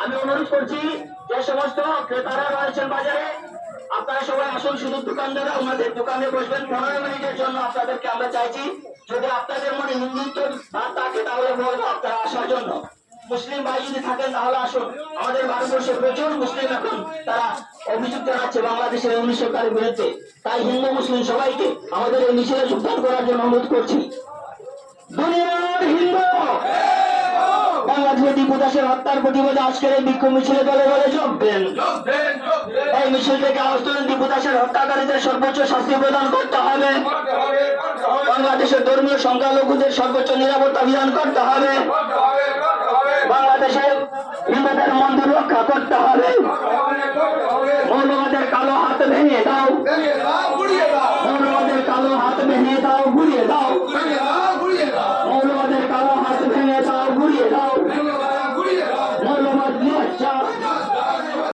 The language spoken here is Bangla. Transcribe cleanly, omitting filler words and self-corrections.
আমি অনুরোধ করছি যে সমস্ত ক্রেতারা রয়েছেন বাজারে আপনারা সবাই আসুন, শুধু দোকানদাররা ওনাদের দোকানে বসবেন 15 মিনিটের জন্য। আপনাদেরকে আমরা চাইছি যদি আপনাদের মনে হিন্দুত্ব ভাব থাকে তাহলে বলবো আপনারা আসার জন্য। মুসলিম ভাই যদি থাকেন তাহলে আসুন। আমাদের ভারতবর্ষে প্রচুর মুসলিম এখন তারা অভিযোগ জানাচ্ছে বাংলাদেশের এই সরকারের বিরুদ্ধে। তাই হিন্দু মুসলিম সবাইকে আমাদের এই মিছিলে যোগদান করার জন্য অনুরোধ করছি। দুনিয়ার হিন্দু বাংলাদেশের দীপু দাসের হত্যার প্রতিবাদে আজকের এই বিক্ষোভ মিছিলে দলে দলে যোগ দেন। এই মিছিল থেকে আওয়াজ তুলেন, দীপু দাসের হত্যাকারীদের সর্বোচ্চ শাস্তি প্রদান করতে হবে। বাংলাদেশের ধর্মীয় সংখ্যালঘুদের সর্বোচ্চ নিরাপত্তা বিধান করতে হবে। বাংলাদেশের হিন্দুদের মন্দির রক্ষা করতে হবে। মৌলবাদের কালো হাত ভেঙে দাও, মৌলবাদের কালো হাত ভেঙে দাও, ঘুরিয়ে দাও।